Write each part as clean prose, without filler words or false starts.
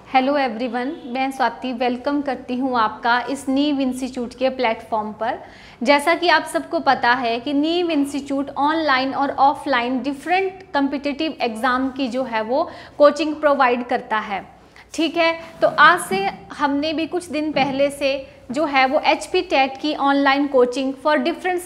Hello everyone, मैं Swati welcome करती हूँ आपका इस नीव इंस्टीट्यूट के प्लेटफॉर्म पर। जैसा कि आप सबको पता है कि नीव इंस्टीट्यूट ऑनलाइन और ऑफलाइन डिफरेंट कम्पिटिटिव एग्ज़ाम की जो है वो कोचिंग प्रोवाइड करता है। ठीक है, तो आज से हमने भी कुछ दिन पहले से जो है वो HP टेट की online coaching for different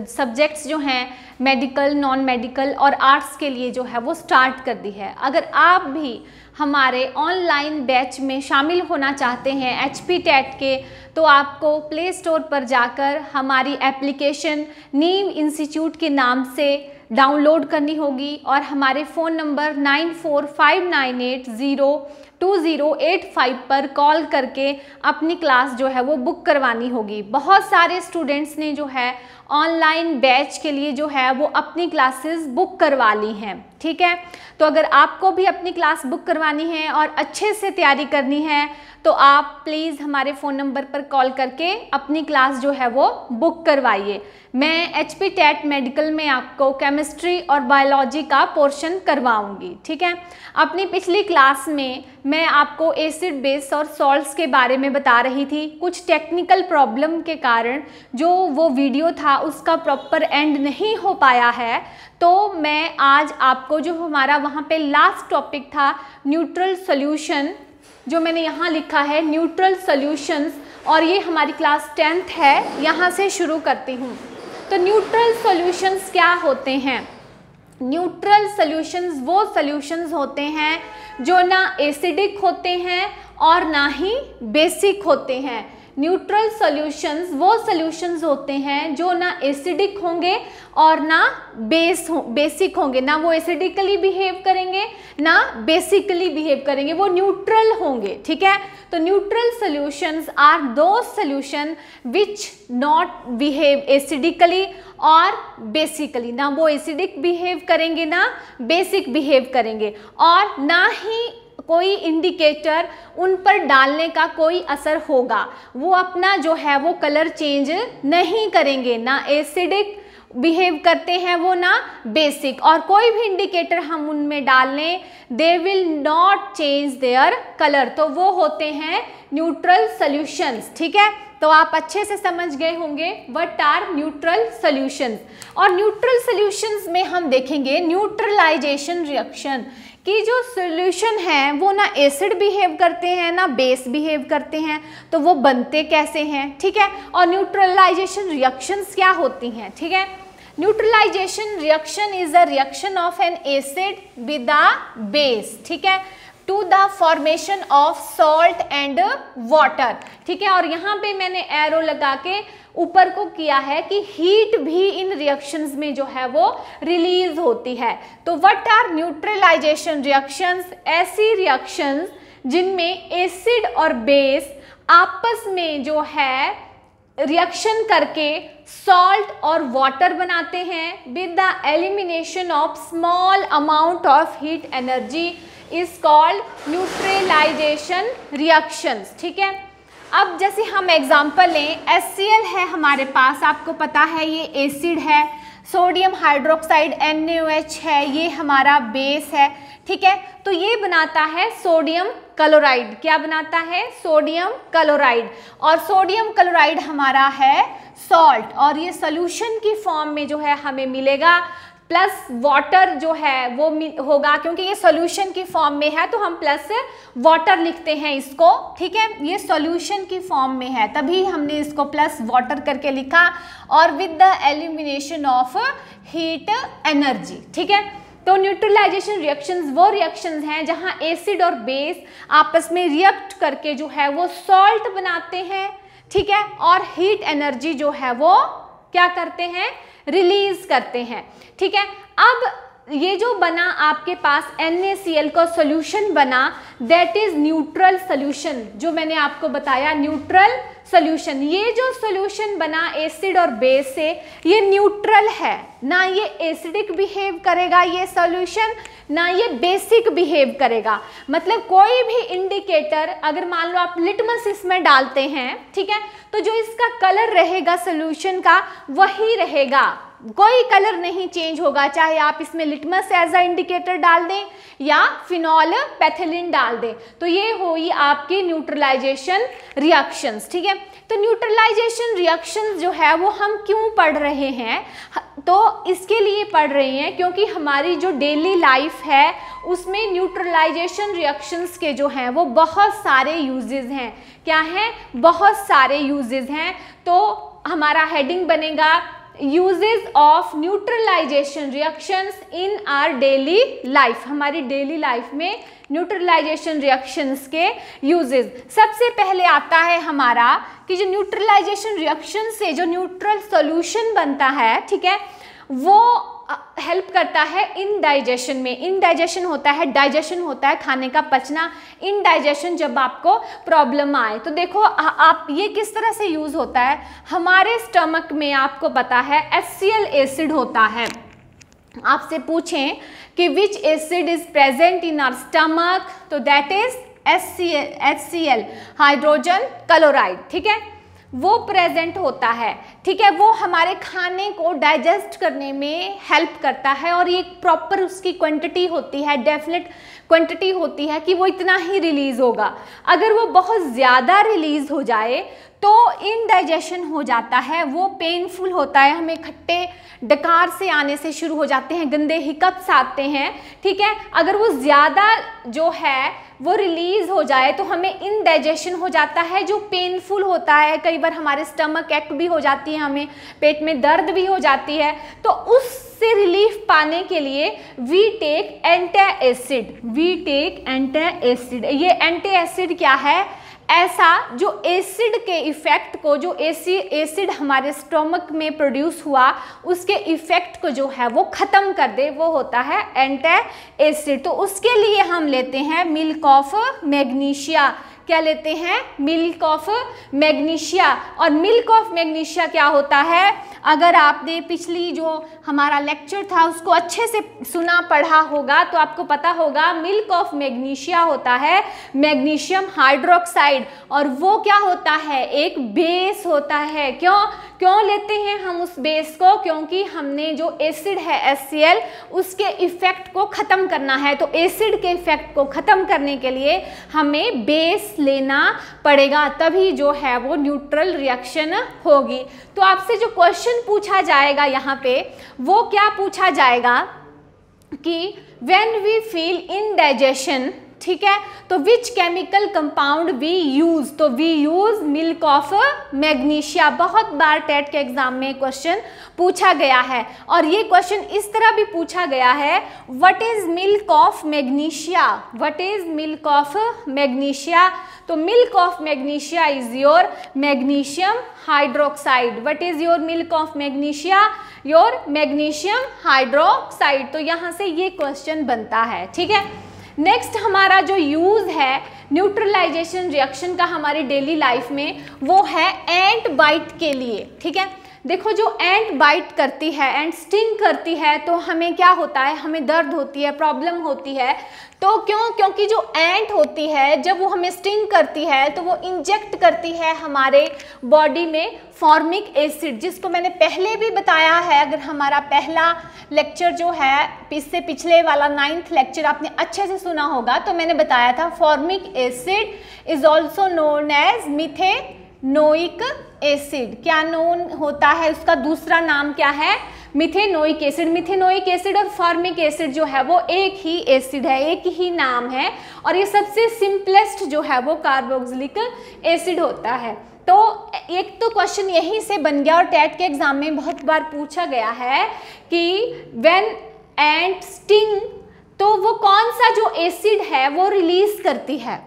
subjects जो हैं मेडिकल, नॉन मेडिकल और आर्ट्स के लिए जो है वो स्टार्ट कर दी है। अगर आप भी हमारे ऑनलाइन बैच में शामिल होना चाहते हैं HP टेट के, तो आपको प्ले स्टोर पर जाकर हमारी एप्लीकेशन नीव इंस्टीट्यूट के नाम से डाउनलोड करनी होगी और हमारे फ़ोन नंबर 9459802085 पर कॉल करके अपनी क्लास जो है वो बुक करवानी होगी। बहुत सारे स्टूडेंट्स ने जो है ऑनलाइन बैच के लिए जो है वो अपनी क्लासेस बुक करवा ली हैं। ठीक है, तो अगर आपको भी अपनी क्लास बुक करवानी है और अच्छे से तैयारी करनी है तो आप प्लीज़ हमारे फ़ोन नंबर पर कॉल करके अपनी क्लास जो है वो बुक करवाइए। मैं HP टेट मेडिकल में आपको केमिस्ट्री और बायोलॉजी का पोर्शन करवाऊंगी। ठीक है, अपनी पिछली क्लास में मैं आपको एसिड बेस और सॉल्ट्स के बारे में बता रही थी। कुछ टेक्निकल प्रॉब्लम के कारण जो वो वीडियो था उसका प्रॉपर एंड नहीं हो पाया है, तो मैं आज आपको जो हमारा वहाँ पे लास्ट टॉपिक था न्यूट्रल सॉल्यूशन, जो मैंने यहाँ लिखा है न्यूट्रल सॉल्यूशंस, और ये हमारी क्लास 10th है, यहाँ से शुरू करती हूँ। तो न्यूट्रल सॉल्यूशंस क्या होते हैं? न्यूट्रल सॉल्यूशंस वो सॉल्यूशंस होते हैं जो ना एसिडिक होते हैं और ना ही बेसिक होते हैं। न्यूट्रल सॉल्यूशंस वो सॉल्यूशंस होते हैं जो ना एसिडिक होंगे और ना बेसिक होंगे, ना वो एसिडिकली बिहेव करेंगे ना बेसिकली बिहेव करेंगे, वो न्यूट्रल होंगे। ठीक है, तो neutral solutions are those solution which not behave acidically और बेसिकली, ना वो एसिडिक बिहेव करेंगे ना बेसिक बिहेव करेंगे, और ना ही कोई इंडिकेटर उन पर डालने का कोई असर होगा। वो अपना जो है वो कलर चेंज नहीं करेंगे, ना एसिडिक बिहेव करते हैं वो ना बेसिक, और कोई भी इंडिकेटर हम उनमें डाल लें they will not change their colour, तो वो होते हैं न्यूट्रल सॉल्यूशंस। ठीक है, तो आप अच्छे से समझ गए होंगे व्हाट आर न्यूट्रल सॉल्यूशंस। और न्यूट्रल सॉल्यूशंस में हम देखेंगे न्यूट्रलाइजेशन रिएक्शन कि जो सॉल्यूशन है वो ना एसिड बिहेव करते हैं ना बेस बिहेव करते हैं, तो वो बनते कैसे हैं। ठीक है, और न्यूट्रलाइजेशन रिएक्शंस क्या होती हैं? ठीक है, neutralisation reaction is a reaction of an acid with a base, ठीक है, to the formation of salt and water. ठीक है, और यहाँ पे मैंने एरो लगा के ऊपर को किया है कि हीट भी इन रिएक्शंस में जो है वो रिलीज होती है। तो व्हाट आर न्यूट्रलाइजेशन रिएक्शंस? ऐसी रिएक्शंस जिनमें एसिड और बेस आपस में जो है रिएक्शन करके सॉल्ट और वाटर बनाते हैं with the elimination of small amount of heat energy is called neutralisation reactions. ठीक है, अब जैसे हम एग्जांपल लें, HCl है हमारे पास, आपको पता है ये एसिड है, सोडियम हाइड्रोक्साइड NaOH है, ये हमारा बेस है। ठीक है, तो ये बनाता है सोडियम क्लोराइड। क्या बनाता है? सोडियम क्लोराइड, और सोडियम क्लोराइड हमारा है सॉल्ट, और ये सोल्यूशन की फॉर्म में जो है हमें मिलेगा, प्लस वाटर जो है वो होगा, क्योंकि ये सॉल्यूशन की फॉर्म में है तो हम प्लस वाटर लिखते हैं इसको। ठीक है, ये सॉल्यूशन की फॉर्म में है तभी हमने इसको प्लस वाटर करके लिखा, और with the elimination of heat energy. ठीक है, तो न्यूट्रलाइजेशन रिएक्शंस वो रिएक्शंस हैं जहां एसिड और बेस आपस में रिएक्ट करके जो है वो सॉल्ट बनाते हैं। ठीक है, और हीट एनर्जी जो है वो क्या करते हैं? रिलीज करते हैं। ठीक है, अब ये जो बना आपके पास NaCl का सॉल्यूशन बना, दैट इज न्यूट्रल सॉल्यूशन, जो मैंने आपको बताया न्यूट्रल सॉल्यूशन। ये जो सॉल्यूशन बना एसिड और बेस से, ये न्यूट्रल है, ना ये एसिडिक बिहेव करेगा ये सॉल्यूशन, ना ये बेसिक बिहेव करेगा। मतलब कोई भी इंडिकेटर अगर मान लो आप लिटमस इसमें डालते हैं, ठीक है, तो जो इसका कलर रहेगा सॉल्यूशन का वही रहेगा। कोई कलर नहीं चेंज होगा, चाहे आप इसमें लिटमस एज अ इंडिकेटर डाल दें या फिनॉल पैथिलीन डाल दें। तो ये हुई आपकी न्यूट्रलाइजेशन रिएक्शंस, ठीक है। तो न्यूट्रलाइजेशन रिएक्शंस जो है वो हम क्यों पढ़ रहे हैं, तो इसके लिए पढ़ रहे हैं क्योंकि हमारी जो डेली लाइफ है उसमें न्यूट्रलाइजेशन रिएक्शंस के जो हैं वो बहुत सारे यूजेस हैं। क्या हैं? बहुत सारे यूजेस हैं। तो हमारा हेडिंग बनेगा uses of neutralisation reactions in our daily life. हमारी डेली लाइफ में न्यूट्रलाइजेशन रिएक्शंस के यूजेस। सबसे पहले आता है हमारा कि जो न्यूट्रलाइजेशन रिएक्शन से जो न्यूट्रल सॉल्यूशन बनता है, ठीक है, वो हेल्प करता है इनडाइजेशन में। इनडाइजेशन होता है, डाइजेशन होता है खाने का पचना, इनडाइजेशन जब आपको प्रॉब्लम आए। तो देखो आप ये किस तरह से यूज होता है, हमारे स्टमक में आपको पता है HCl एसिड होता है। आपसे पूछें कि which acid is present in our stomach, तो that is HCl hydrogen chloride, ठीक है, वो प्रेजेंट होता है, ठीक है। वो हमारे खाने को डाइजेस्ट करने में हेल्प करता है और ये प्रॉपर उसकी क्वांटिटी होती है, डेफिनेट क्वांटिटी होती है कि वो इतना ही रिलीज होगा। अगर वो बहुत ज़्यादा रिलीज हो जाए तो इनडाइजेशन हो जाता है, वो पेनफुल होता है, हमें खट्टे डकार से आने से शुरू हो जाते हैं, गंदे हिकअप्स आते हैं, ठीक है। अगर वो ज़्यादा जो है वो रिलीज हो जाए तो हमें इनडाइजेशन हो जाता है जो पेनफुल होता है। कई बार हमारे स्टमक एक्ट भी हो जाती है, हमें पेट में दर्द भी हो जाती है। तो उससे रिलीफ पाने के लिए we take antacid, we take antacid. ये एंटासिड क्या है? ऐसा जो एसिड के इफेक्ट को, जो एसिड हमारे स्टमक में प्रोड्यूस हुआ उसके इफेक्ट को जो है वो ख़त्म कर दे, वो होता है एंटासिड। तो उसके लिए हम लेते हैं मिल्क ऑफ मैग्नीशिया। क्या लेते हैं? Milk of magnesia. और मिल्क ऑफ मैग्नीशिया क्या होता है? अगर आपने पिछली जो हमारा लेक्चर था उसको अच्छे से सुना पढ़ा होगा तो आपको पता होगा मिल्क ऑफ मैग्नीशिया होता है मैग्नीशियम हाइड्रोक्साइड, और वो क्या होता है? एक बेस होता है। क्यों लेते हैं हम उस बेस को? क्योंकि हमने जो एसिड है HCl उसके इफेक्ट को ख़त्म करना है। तो एसिड के इफेक्ट को ख़त्म करने के लिए हमें बेस लेना पड़ेगा, तभी जो है वो न्यूट्रल रिएक्शन होगी। तो आपसे जो क्वेश्चन पूछा जाएगा यहाँ पे वो क्या पूछा जाएगा कि व्हेन वी फील इनडाइजेशन, ठीक है, तो which chemical compound we use? तो we use milk of magnesia. बहुत बार टेट के एग्जाम में क्वेश्चन पूछा गया है और ये क्वेश्चन इस तरह भी पूछा गया है, what is milk of magnesia? What is milk of magnesia? तो milk of magnesia is your magnesium hydroxide. What is your milk of magnesia? Your magnesium hydroxide. तो यहाँ से ये क्वेश्चन बनता है, ठीक है। नेक्स्ट हमारा जो यूज है न्यूट्रलाइजेशन रिएक्शन का हमारी डेली लाइफ में वो है एंट बाइट के लिए, ठीक है। देखो जो एंट बाइट करती है, एंट स्टिंग करती है, तो हमें क्या होता है? हमें दर्द होती है, प्रॉब्लम होती है। तो क्योंकि जो एंट होती है जब वो हमें स्टिंग करती है तो वो इंजेक्ट करती है हमारे बॉडी में फॉर्मिक एसिड, जिसको मैंने पहले भी बताया है। अगर हमारा पहला लेक्चर जो है इससे पिछले वाला 9th लेक्चर आपने अच्छे से सुना होगा तो मैंने बताया था formic acid is also known as methanoic acid. क्या नोन होता है? उसका दूसरा नाम क्या है? Methanoic acid. मिथेनोइक एसिड और फॉर्मिक एसिड जो है वो एक ही एसिड है, एक ही नाम है, और ये सबसे सिंपलेस्ट जो है वो कार्बोक्सिलिक एसिड होता है। तो एक तो क्वेश्चन यहीं से बन गया और टेट के एग्जाम में बहुत बार पूछा गया है कि व्हेन एंट स्टिंग, तो वो कौन सा जो एसिड है वो रिलीज करती है,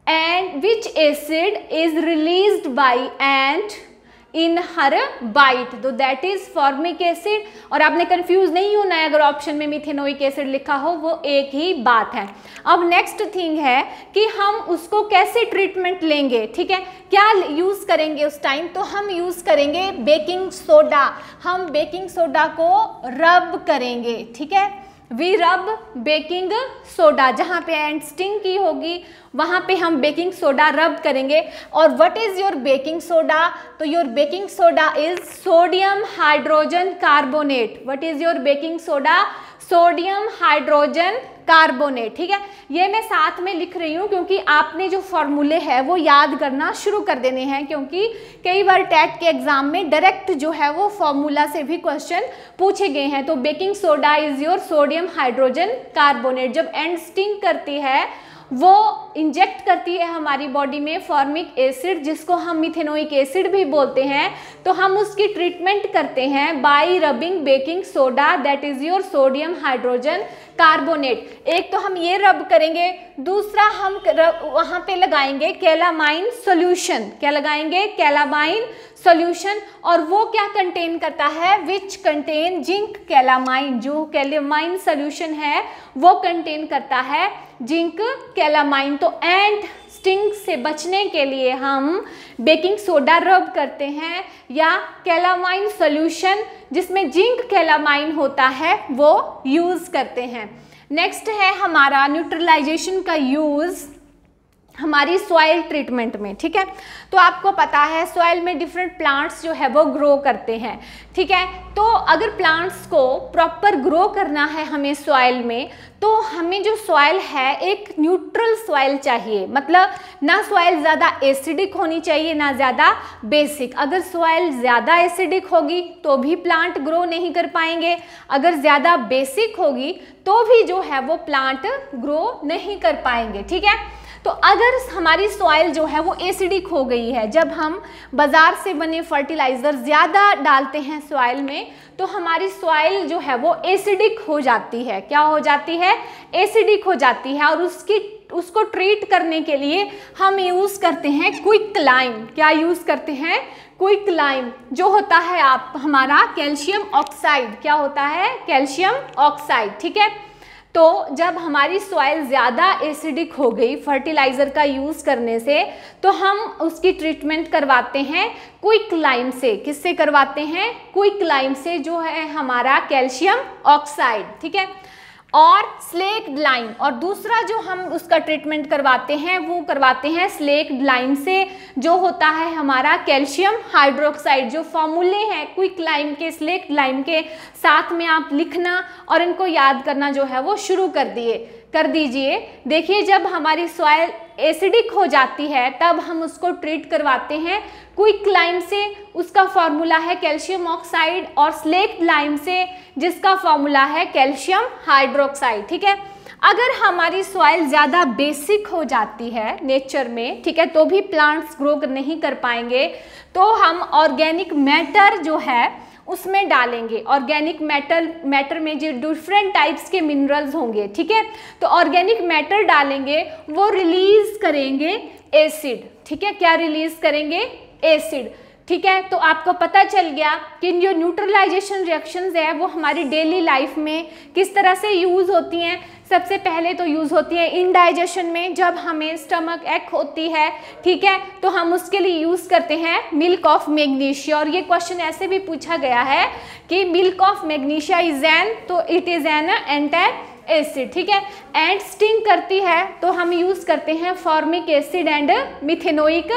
and which acid is released by ant in her bite? तो दैट इज फॉर्मिक एसिड। और आपने कंफ्यूज नहीं होना है अगर ऑप्शन में मिथेनोइक एसिड लिखा हो, वो एक ही बात है। अब नेक्स्ट थिंग है कि हम उसको कैसे ट्रीटमेंट लेंगे, ठीक है, क्या यूज करेंगे उस टाइम? तो हम यूज करेंगे बेकिंग सोडा। हम बेकिंग सोडा को रब करेंगे, ठीक है, वी रब बेकिंग सोडा, जहाँ पे एंड स्टिंग की होगी वहाँ पे हम बेकिंग सोडा रब करेंगे। और what is your baking soda? तो your baking soda is sodium hydrogen carbonate. What is your baking soda? Sodium hydrogen carbonate. ठीक है, ये मैं साथ में लिख रही हूँ क्योंकि आपने जो फॉर्मूले हैं वो याद करना शुरू कर देने हैं, क्योंकि कई बार टेट के एग्जाम में डायरेक्ट जो है वो फॉर्मूला से भी क्वेश्चन पूछे गए हैं। तो baking soda is your sodium hydrogen carbonate. जब एंड स्टिंग करती है वो इंजेक्ट करती है हमारी बॉडी में फॉर्मिक एसिड, जिसको हम मिथेनोइक एसिड भी बोलते हैं, तो हम उसकी ट्रीटमेंट करते हैं bye rubbing baking soda, that is your sodium hydrogen carbonate. एक तो हम ये रब करेंगे, दूसरा हम वहाँ पे लगाएंगे कैलामाइन सॉल्यूशन। क्या लगाएंगे? Calamine solution. और वो क्या कंटेन करता है? Which contain zinc calamine. जो कैलामाइन सॉल्यूशन है वो कंटेन करता है जिंक कैलामाइन। तो एंड स्टिंग से बचने के लिए हम बेकिंग सोडा रब करते हैं या कैलामाइन सॉल्यूशन जिसमें जिंक कैलामाइन होता है वो यूज़ करते हैं। नेक्स्ट है हमारा न्यूट्रलाइजेशन का यूज़ हमारी सॉइल ट्रीटमेंट में। ठीक है, तो आपको पता है सॉइल में डिफरेंट प्लांट्स जो है वो ग्रो करते हैं। ठीक है, तो अगर प्लांट्स को प्रॉपर ग्रो करना है हमें सॉइल में, तो हमें जो सॉइल है एक न्यूट्रल सॉइल चाहिए। मतलब ना सॉइल ज़्यादा एसिडिक होनी चाहिए ना ज़्यादा बेसिक। अगर सॉइल ज़्यादा एसिडिक होगी तो भी प्लांट ग्रो नहीं कर पाएंगे, अगर ज़्यादा बेसिक होगी तो भी जो है वो प्लांट ग्रो नहीं कर पाएंगे। ठीक है, तो अगर हमारी सॉइल जो है वो एसिडिक हो गई है, जब हम बाज़ार से बने फर्टिलाइज़र ज़्यादा डालते हैं सॉइल में तो हमारी सॉइल जो है वो एसिडिक हो जाती है। क्या हो जाती है? एसिडिक हो जाती है। और उसको ट्रीट करने के लिए हम यूज़ करते हैं क्विकलाइम। क्या यूज़ करते हैं? क्विकलाइम, जो होता है हमारा कैल्शियम ऑक्साइड। क्या होता है? Calcium oxide. ठीक है, तो जब हमारी सॉइल ज़्यादा एसिडिक हो गई फर्टिलाइज़र का यूज़ करने से, तो हम उसकी ट्रीटमेंट करवाते हैं क्विकलाइम से। किससे करवाते हैं? क्विकलाइम से, जो है हमारा कैल्शियम ऑक्साइड। ठीक है, और स्लेक्ड लाइम। और दूसरा जो हम उसका ट्रीटमेंट करवाते हैं वो करवाते हैं स्लेक्ड लाइम से, जो होता है हमारा कैल्शियम हाइड्रोक्साइड। जो फॉर्मूले हैं क्विकलाइम के, स्लेक्ड लाइम के, साथ में आप लिखना और इनको याद करना जो है वो शुरू कर दीजिए। देखिए, जब हमारी सॉइल एसिडिक हो जाती है तब हम उसको ट्रीट करवाते हैं क्विकलाइम से, उसका फॉर्मूला है कैल्शियम ऑक्साइड, और स्लेक्ड लाइम से जिसका फॉर्मूला है कैल्शियम हाइड्रोक्साइड। ठीक है, अगर हमारी सॉइल ज़्यादा बेसिक हो जाती है नेचर में, ठीक है, तो भी प्लांट्स ग्रो नहीं कर पाएंगे, तो हम ऑर्गेनिक मैटर जो है उसमें डालेंगे। ऑर्गेनिक मैटर में जो डिफरेंट टाइप्स के मिनरल्स होंगे, ठीक है, तो ऑर्गेनिक मैटर डालेंगे, वो रिलीज करेंगे एसिड। ठीक है, क्या रिलीज करेंगे? एसिड। ठीक है, तो आपको पता चल गया कि जो न्यूट्रलाइजेशन रिएक्शंस है वो हमारी डेली लाइफ में किस तरह से यूज़ होती हैं। सबसे पहले तो यूज़ होती है इंडाइजेशन में, जब हमें स्टमक एक होती है, ठीक है, तो हम उसके लिए यूज़ करते हैं मिल्क ऑफ मैग्नीशिया। और ये क्वेश्चन ऐसे भी पूछा गया है कि milk of magnesia is an, तो it is an anti acid. ठीक है, एंड स्टिंग करती है तो हम यूज़ करते हैं formic acid and methanoic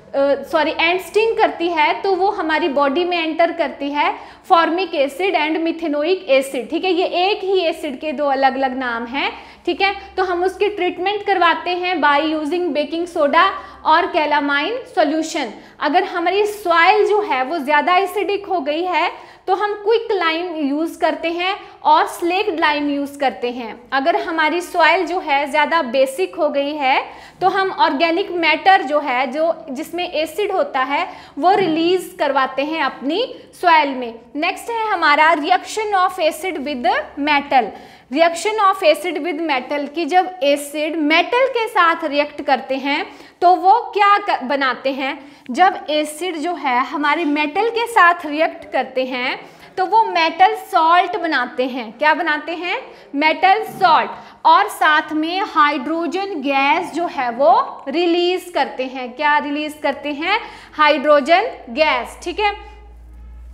and sting करती है तो वो हमारी बॉडी में एंटर करती है formic acid and methanoic acid. ठीक है, ये एक ही एसिड के दो अलग अलग नाम हैं। ठीक है, तो हम उसकी ट्रीटमेंट करवाते हैं बाय यूजिंग बेकिंग सोडा और कैलामाइन सॉल्यूशन। अगर हमारी सॉइल जो है वो ज़्यादा एसिडिक हो गई है तो हम क्विकलाइम यूज़ करते हैं और स्लेक्ड लाइम यूज़ करते हैं। अगर हमारी सॉइल जो है ज़्यादा बेसिक हो गई है तो हम ऑर्गेनिक मैटर जो है, जो जिसमें एसिड होता है, वो रिलीज करवाते हैं अपनी सॉइल में। नेक्स्ट है हमारा reaction of acid with metal. Reaction of acid with metal की जब एसिड मेटल के साथ रिएक्ट करते हैं तो वो क्या बनाते हैं? जब एसिड जो है हमारे मेटल के साथ रिएक्ट करते हैं तो वो मेटल सॉल्ट बनाते हैं। क्या बनाते हैं? Metal salt. और साथ में हाइड्रोजन गैस जो है वो रिलीज करते हैं। क्या रिलीज करते हैं? Hydrogen gas. ठीक है,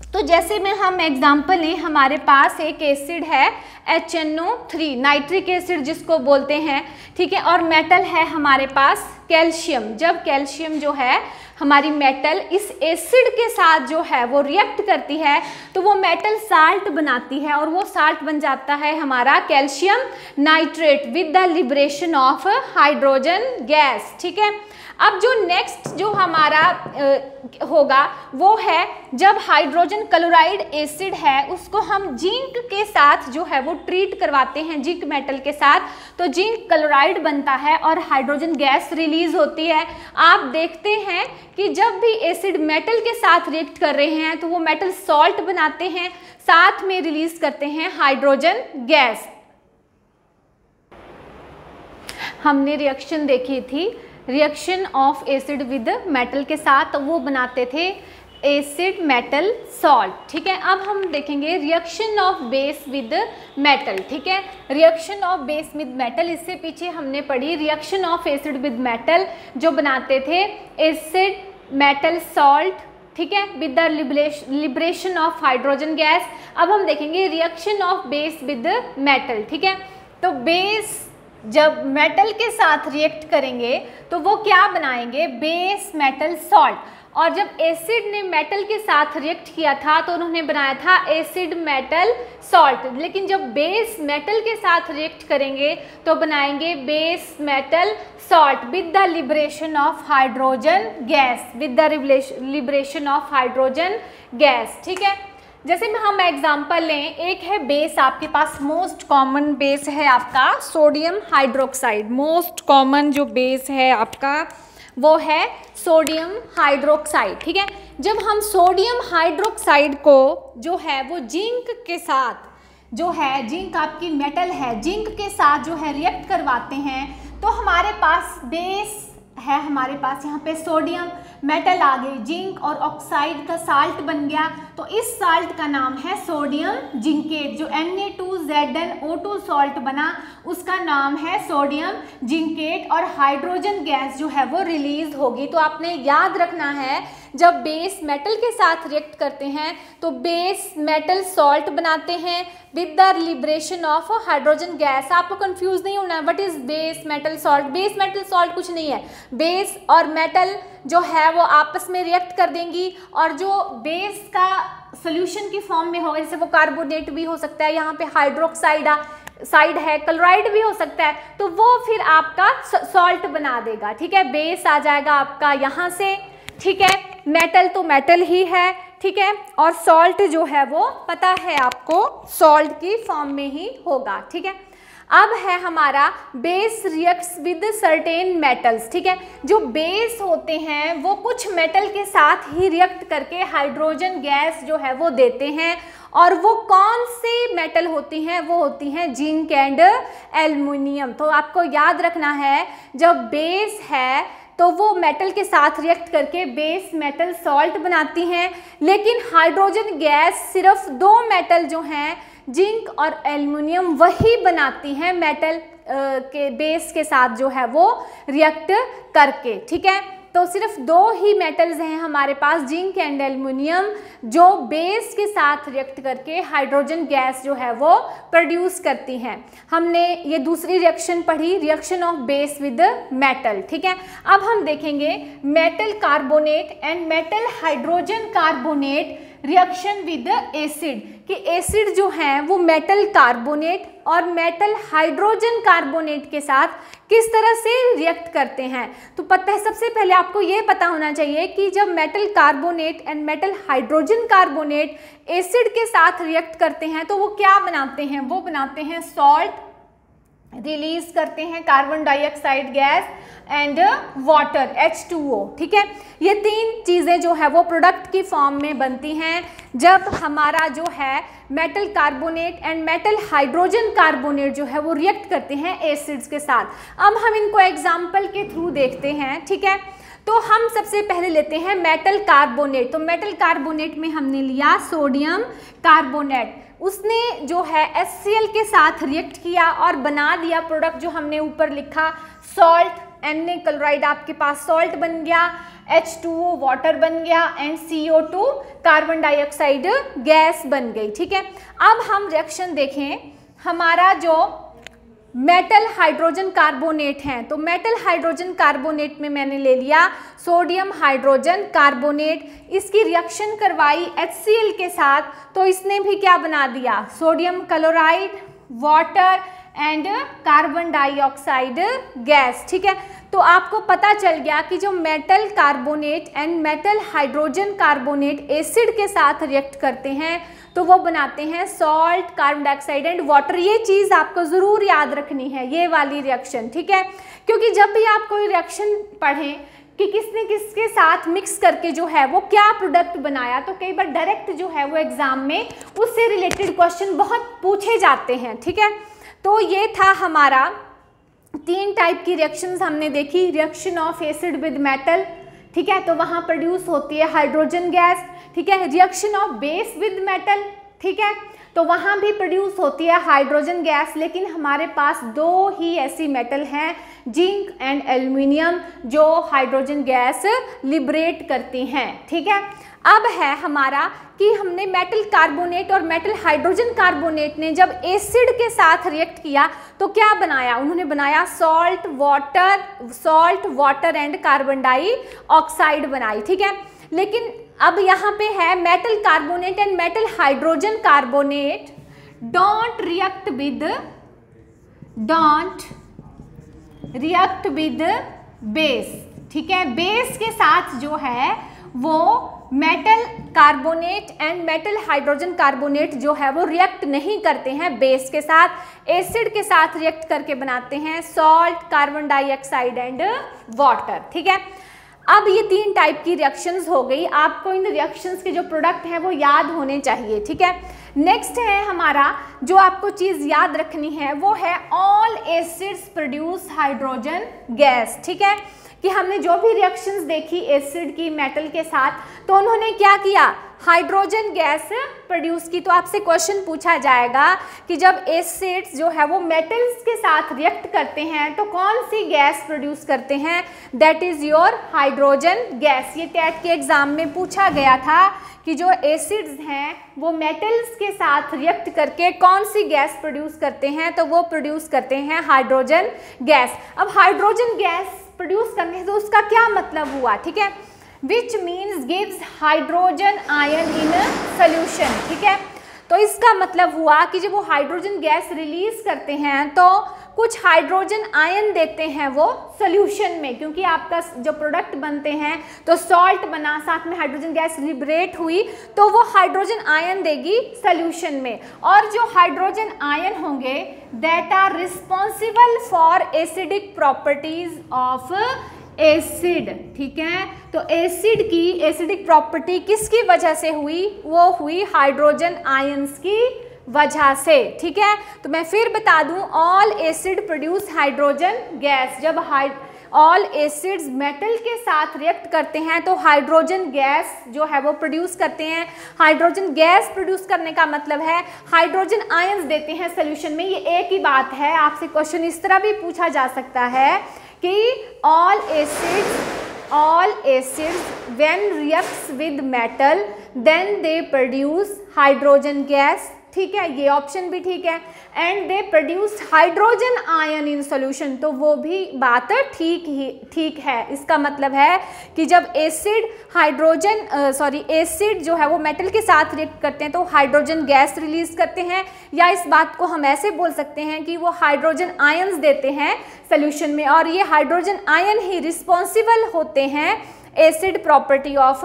तो जैसे में हम एग्जाम्पल लें, हमारे पास एक एसिड है HNO3 नाइट्रिक एसिड जिसको बोलते हैं, ठीक है, और मेटल है हमारे पास कैल्शियम। जब कैल्शियम जो है हमारी मेटल इस एसिड के साथ जो है वो रिएक्ट करती है तो वो मेटल साल्ट बनाती है और वो साल्ट बन जाता है हमारा calcium nitrate with the liberation of hydrogen gas, ठीक है। अब जो नेक्स्ट जो हमारा होगा वो है जब हाइड्रोजन क्लोराइड एसिड है उसको हम जिंक के साथ जो है वो ट्रीट करवाते हैं, जिंक मेटल के साथ, तो जिंक क्लोराइड बनता है और हाइड्रोजन गैस रिलीज होती है। आप देखते हैं कि जब भी एसिड मेटल के साथ रिएक्ट कर रहे हैं तो वो मेटल सॉल्ट बनाते हैं, साथ में रिलीज करते हैं हाइड्रोजन गैस। हमने रिएक्शन देखी थी, reaction of acid with metal के साथ, तो वो बनाते थे एसिड मेटल सॉल्ट, ठीक है। अब हम देखेंगे reaction of base with metal, ठीक है। Reaction of base with metal, इससे पीछे हमने पढ़ी reaction of acid with metal जो बनाते थे एसिड मेटल सॉल्ट, ठीक है, with the liberation of hydrogen gas. अब हम देखेंगे reaction of base with metal, ठीक है। तो बेस जब मेटल के साथ रिएक्ट करेंगे तो वो क्या बनाएंगे, बेस मेटल सॉल्ट। और जब एसिड ने मेटल के साथ रिएक्ट किया था तो उन्होंने बनाया था एसिड मेटल सॉल्ट, लेकिन जब बेस मेटल के साथ रिएक्ट करेंगे तो बनाएंगे base metal salt with the liberation of hydrogen gas, with the liberation of hydrogen gas, ठीक है। जैसे में हम एग्जांपल लें, एक है बेस आपके पास, मोस्ट कॉमन बेस है आपका सोडियम हाइड्रोक्साइड। मोस्ट कॉमन जो बेस है आपका वो है सोडियम हाइड्रोक्साइड, ठीक है। जब हम सोडियम हाइड्रोक्साइड को जो है वो जिंक के साथ जो है, जिंक आपकी मेटल है, जिंक के साथ जो है रिएक्ट करवाते हैं तो हमारे पास बेस है, हमारे पास यहाँ पे सोडियम, मेटल आ गई, जिंक और ऑक्साइड का साल्ट बन गया, तो इस साल्ट का नाम है सोडियम जिंकेट। जो Na2ZnO2 सॉल्ट बना उसका नाम है सोडियम जिंकेट और हाइड्रोजन गैस जो है वो रिलीज होगी। तो आपने याद रखना है जब बेस मेटल के साथ रिएक्ट करते हैं तो बेस मेटल सॉल्ट बनाते हैं with the liberation of hydrogen gas. आपको कंफ्यूज नहीं होना है what is base metal salt. Base metal salt कुछ नहीं है, बेस और मेटल जो है वो आपस में रिएक्ट कर देंगी और जो बेस का सोल्यूशन की फॉर्म में होगा, जैसे वो कार्बोनेट भी हो सकता है, यहाँ पे हाइड्रोक्साइड साइड है, क्लोराइड भी हो सकता है, तो वो फिर आपका सॉल्ट बना देगा, ठीक है। बेस आ जाएगा आपका यहाँ से, ठीक है, मेटल तो मेटल ही है, ठीक है, और सॉल्ट जो है वो पता है आपको सॉल्ट की फॉर्म में ही होगा, ठीक है। अब है हमारा base reacts with certain metals, ठीक है। जो बेस होते हैं वो कुछ मेटल के साथ ही रिएक्ट करके हाइड्रोजन गैस जो है वो देते हैं, और वो कौन से मेटल होती हैं, वो होती हैं जिंक एंड एल्युमिनियम। तो आपको याद रखना है जब बेस है तो वो मेटल के साथ रिएक्ट करके बेस मेटल सॉल्ट बनाती हैं, लेकिन हाइड्रोजन गैस सिर्फ दो मेटल जो हैं जिंक और एल्युमिनियम वही बनाती हैं मेटल के बेस के साथ जो है वो रिएक्ट करके, ठीक है। तो सिर्फ दो ही मेटल्स हैं हमारे पास, जिंक एंड एल्युमिनियम, जो बेस के साथ रिएक्ट करके हाइड्रोजन गैस जो है वो प्रोड्यूस करती हैं। हमने ये दूसरी रिएक्शन पढ़ी, reaction of base with metal, ठीक है। अब हम देखेंगे metal carbonate and metal hydrogen carbonate reaction with acid, कि एसिड जो है वो मेटल कार्बोनेट और मेटल हाइड्रोजन कार्बोनेट के साथ किस तरह से रिएक्ट करते हैं। तो पता है, सबसे पहले आपको ये पता होना चाहिए कि जब metal carbonate and metal hydrogen carbonate acid के साथ रिएक्ट करते हैं तो वो क्या बनाते हैं, वो बनाते हैं सॉल्ट, रिलीज करते हैं carbon dioxide gas and water H2O, ठीक है। ये तीन चीज़ें जो है वो प्रोडक्ट की फॉर्म में बनती हैं जब हमारा जो है metal carbonate and metal hydrogen carbonate जो है वो रिएक्ट करते हैं एसिड्स के साथ। अब हम इनको एग्जाम्पल के थ्रू देखते हैं, ठीक है। तो हम सबसे पहले लेते हैं मेटल कार्बोनेट। तो मेटल कार्बोनेट में हमने लिया सोडियम कार्बोनेट, उसने जो है HCl के साथ रिएक्ट किया और बना दिया प्रोडक्ट जो हमने ऊपर लिखा सॉल्ट, Na क्लोराइड आपके पास सॉल्ट बन गया, H2O वाटर बन गया and CO2 carbon dioxide gas बन गई। ठीक है, अब हम रिएक्शन देखें, हमारा जो मेटल हाइड्रोजन कार्बोनेट हैं, तो मेटल हाइड्रोजन कार्बोनेट में मैंने ले लिया सोडियम हाइड्रोजन कार्बोनेट, इसकी रिएक्शन करवाई HCl के साथ, तो इसने भी क्या बना दिया, sodium chloride, water and carbon dioxide gas. ठीक है, तो आपको पता चल गया कि जो metal carbonate and metal hydrogen carbonate acid के साथ रिएक्ट करते हैं तो वो बनाते हैं salt, carbon dioxide and water. ये चीज़ आपको ज़रूर याद रखनी है, ये वाली रिएक्शन। ठीक है, क्योंकि जब भी आप कोई रिएक्शन पढ़ें कि किसने किसके साथ मिक्स करके जो है वो क्या प्रोडक्ट बनाया, तो कई बार डायरेक्ट जो है वो एग्जाम में उससे रिलेटेड क्वेश्चन बहुत पूछे जाते हैं। ठीक है, तो ये था हमारा 3 टाइप की रिएक्शंस हमने देखी। Reaction of acid with metal, ठीक है, तो वहाँ प्रोड्यूस होती है हाइड्रोजन गैस। ठीक है, reaction of base with metal, ठीक है, तो वहाँ भी प्रोड्यूस होती है हाइड्रोजन गैस, लेकिन हमारे पास 2 ही ऐसी मेटल हैं, जिंक एंड एल्युमिनियम, जो हाइड्रोजन गैस लिबरेट करती हैं। ठीक है, अब है हमारा कि हमने मेटल कार्बोनेट और मेटल हाइड्रोजन कार्बोनेट ने जब एसिड के साथ रिएक्ट किया तो क्या बनाया, उन्होंने बनाया salt water and carbon dioxide बनाई। ठीक है, लेकिन अब यहाँ पे है metal carbonate and metal hydrogen carbonate don't react with base. ठीक है, बेस के साथ जो है वो metal carbonate and metal hydrogen carbonate जो है वो रिएक्ट नहीं करते हैं बेस के साथ, एसिड के साथ रिएक्ट करके बनाते हैं salt, carbon dioxide and water. ठीक है, अब ये 3 टाइप की रिएक्शंस हो गई, आपको इन रिएक्शंस के जो प्रोडक्ट हैं वो याद होने चाहिए। ठीक है, नेक्स्ट है हमारा जो आपको चीज़ याद रखनी है वो है all acids produce hydrogen gas. ठीक है, कि हमने जो भी रिएक्शंस देखी एसिड की मेटल के साथ, तो उन्होंने क्या किया, हाइड्रोजन गैस प्रोड्यूस की। तो आपसे क्वेश्चन पूछा जाएगा कि जब एसिड्स जो है वो मेटल्स के साथ रिएक्ट करते हैं तो कौन सी गैस प्रोड्यूस करते हैं, that is your hydrogen gas. ये टेट के एग्जाम में पूछा गया था कि जो एसिड्स हैं वो मेटल्स के साथ रिएक्ट करके कौन सी गैस प्रोड्यूस करते हैं, तो वो प्रोड्यूस करते हैं हाइड्रोजन गैस। अब हाइड्रोजन गैस प्रोड्यूस करने से तो उसका क्या मतलब हुआ, ठीक है, which means gives hydrogen ion in solution. ठीक है, तो इसका मतलब हुआ कि जब वो हाइड्रोजन गैस रिलीज करते हैं तो कुछ हाइड्रोजन आयन देते हैं वो सोल्यूशन में, क्योंकि आपका जो प्रोडक्ट बनते हैं तो सॉल्ट बना, साथ में हाइड्रोजन गैस लिबरेट हुई, तो वो हाइड्रोजन आयन देगी सोल्यूशन में। और जो हाइड्रोजन आयन होंगे that are responsible for acidic properties of acid. ठीक है, तो एसिड की एसिडिक प्रॉपर्टी किसकी वजह से हुई, वो हुई हाइड्रोजन आयंस की वजह से। ठीक है, तो मैं फिर बता दूं, all acid produce hydrogen gas. जब ऑल एसिड्स मेटल के साथ रिएक्ट करते हैं तो हाइड्रोजन गैस जो है वो प्रोड्यूस करते हैं। हाइड्रोजन गैस प्रोड्यूस करने का मतलब है हाइड्रोजन आयंस देते हैं सोल्यूशन में। ये एक ही बात है, आपसे क्वेश्चन इस तरह भी पूछा जा सकता है कि all acids when reacts with metal then they produce hydrogen gas. ठीक है, ये ऑप्शन भी ठीक है, and they produce hydrogen ion in solution, तो वो भी बात ठीक है। इसका मतलब है कि जब एसिड जो है वो मेटल के साथ रिएक्ट करते हैं तो हाइड्रोजन गैस रिलीज करते हैं, या इस बात को हम ऐसे बोल सकते हैं कि वो हाइड्रोजन आयंस देते हैं सॉल्यूशन में, और ये हाइड्रोजन आयन ही रिस्पॉन्सिबल होते हैं एसिड प्रॉपर्टी ऑफ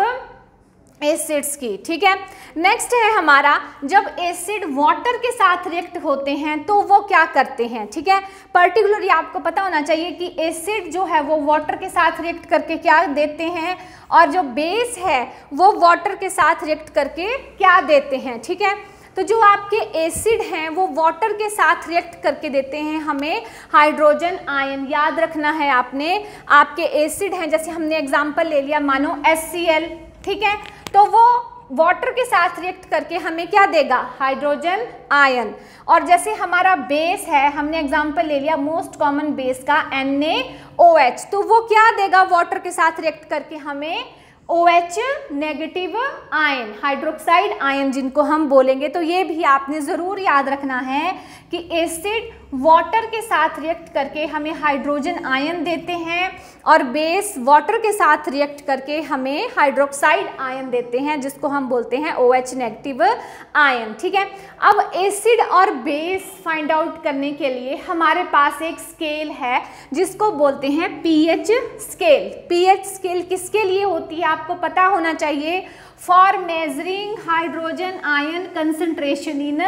एसिड्स की। ठीक है, नेक्स्ट है हमारा जब एसिड वाटर के साथ रिएक्ट होते हैं तो वो क्या करते हैं। ठीक है, पर्टिकुलरली आपको पता होना चाहिए कि एसिड जो है वो वाटर के साथ रिएक्ट करके क्या देते हैं, और जो बेस है वो वाटर के साथ रिएक्ट करके क्या देते हैं। ठीक है, तो जो आपके एसिड हैं वो वाटर के साथ रिएक्ट करके देते हैं हमें हाइड्रोजन आयन। याद रखना है आपने, आपके एसिड हैं, जैसे हमने एग्जांपल ले लिया मानो HCl, ठीक है, तो वो वाटर के साथ रिएक्ट करके हमें क्या देगा, हाइड्रोजन आयन। और जैसे हमारा बेस है, हमने एग्जांपल ले लिया मोस्ट कॉमन बेस का NaOH, तो वो क्या देगा वाटर के साथ रिएक्ट करके हमें OH negative ion, hydroxide ion जिनको हम बोलेंगे। तो ये भी आपने ज़रूर याद रखना है कि एसिड वाटर के साथ रिएक्ट करके हमें हाइड्रोजन आयन देते हैं और बेस वाटर के साथ रिएक्ट करके हमें हाइड्रोक्साइड आयन देते हैं, जिसको हम बोलते हैं OH नेगेटिव आयन। ठीक है, अब एसिड और बेस फाइंड आउट करने के लिए हमारे पास एक स्केल है जिसको बोलते हैं pH स्केल। pH स्केल किसके लिए होती है आपको पता होना चाहिए, for measuring hydrogen ion concentration in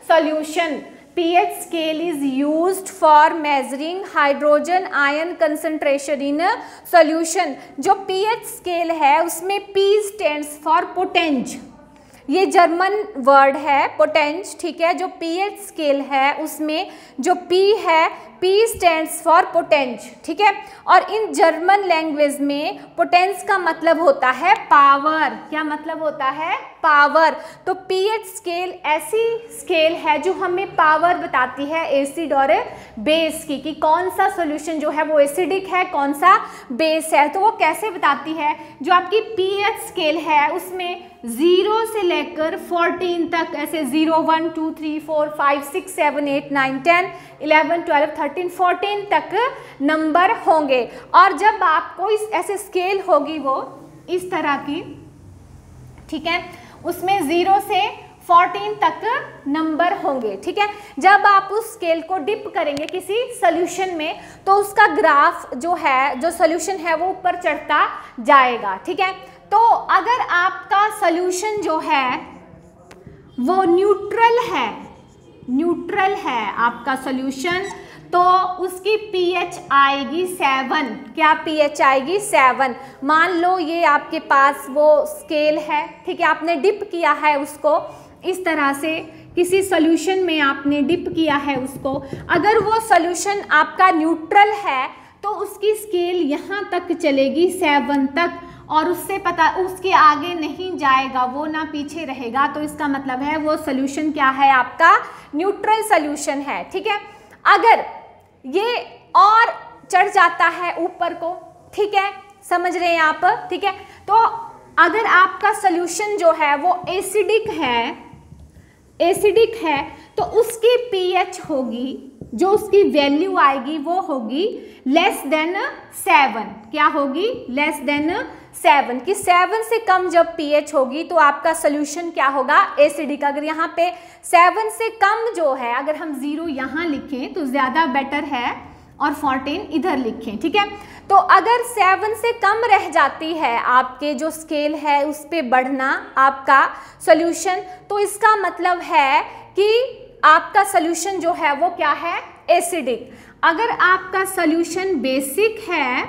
solution. pH scale is used for measuring hydrogen ion concentration in a solution। जो pH scale है उसमें P stands for potenge, ये जर्मन वर्ड है पोटेंज। ठीक है, जो pH स्केल है उसमें जो P है, P स्टैंड्स फॉर पोटेंज। ठीक है, और इन जर्मन लैंग्वेज में पोटेंज का मतलब होता है पावर। क्या मतलब होता है, पावर। तो pH स्केल ऐसी स्केल है जो हमें पावर बताती है एसिड और बेस की, कि कौन सा सॉल्यूशन जो है वो एसिडिक है, कौन सा बेस है। तो वो कैसे बताती है, जो आपकी pH स्केल है उसमें 0 से लेकर 14 तक, ऐसे 0 1 2 3 4 5 6 7 8 9 10 11 12 13 14 तक नंबर होंगे। और जब आपको इस ऐसे स्केल होगी वो इस तरह की, ठीक है, उसमें 0 से 14 तक नंबर होंगे। ठीक है, जब आप उस स्केल को डिप करेंगे किसी सोल्यूशन में तो उसका ग्राफ जो है, जो सोल्यूशन है वो ऊपर चढ़ता जाएगा। ठीक है, तो अगर आपका सोल्यूशन जो है वो न्यूट्रल है आपका सोल्यूशन, तो उसकी pH आएगी 7। क्या pH आएगी 7। मान लो ये आपके पास वो स्केल है, ठीक है, आपने डिप किया है उसको इस तरह से, किसी सॉल्यूशन में आपने डिप किया है उसको। अगर वो सॉल्यूशन आपका न्यूट्रल है तो उसकी स्केल यहाँ तक चलेगी 7 तक, और उसके आगे नहीं जाएगा, वो ना पीछे रहेगा। तो इसका मतलब है वो सॉल्यूशन क्या है, आपका न्यूट्रल सॉल्यूशन है। ठीक है, अगर ये और चढ़ जाता है ऊपर को, ठीक है, समझ रहे हैं आप। ठीक है, तो अगर आपका सॉल्यूशन जो है वो एसिडिक है तो उसकी pH होगी, जो उसकी वैल्यू आएगी वो होगी लेस देन 7। क्या होगी, लेस देन 7, कि 7 से कम जब pH होगी तो आपका सोल्यूशन क्या होगा, एसिडिक। अगर यहाँ पे 7 से कम जो है, अगर हम 0 यहाँ लिखें तो ज़्यादा बेटर है, और 14 इधर लिखें। ठीक है, तो अगर 7 से कम रह जाती है आपके जो स्केल है उस पे बढ़ना आपका सोल्यूशन, तो इसका मतलब है कि आपका सोल्यूशन जो है वो क्या है, एसिडिक। अगर आपका सोल्यूशन बेसिक है,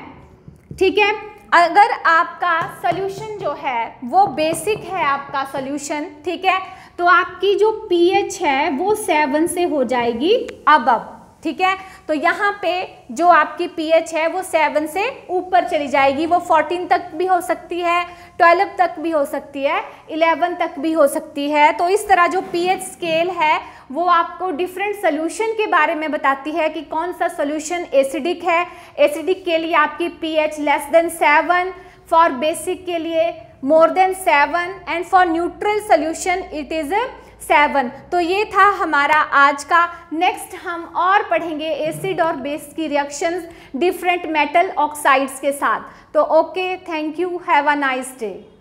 ठीक है, अगर आपका सोल्यूशन जो है वो बेसिक है आपका सोल्यूशन, ठीक है, तो आपकी जो pH है वो 7 से हो जाएगी अब। ठीक है, तो यहाँ पे जो आपकी pH है वो 7 से ऊपर चली जाएगी, वो 14 तक भी हो सकती है, 12 तक भी हो सकती है, 11 तक भी हो सकती है। तो इस तरह जो pH स्केल है वो आपको डिफरेंट सोल्यूशन के बारे में बताती है कि कौन सा सोल्यूशन एसिडिक है। एसिडिक के लिए आपकी pH less than 7, for basic के लिए more than 7, and for neutral solution it is 7। तो ये था हमारा आज का। नेक्स्ट हम और पढ़ेंगे एसिड और बेस की रिएक्शंस डिफरेंट मेटल ऑक्साइड्स के साथ। तो okay, thank you, have a nice day.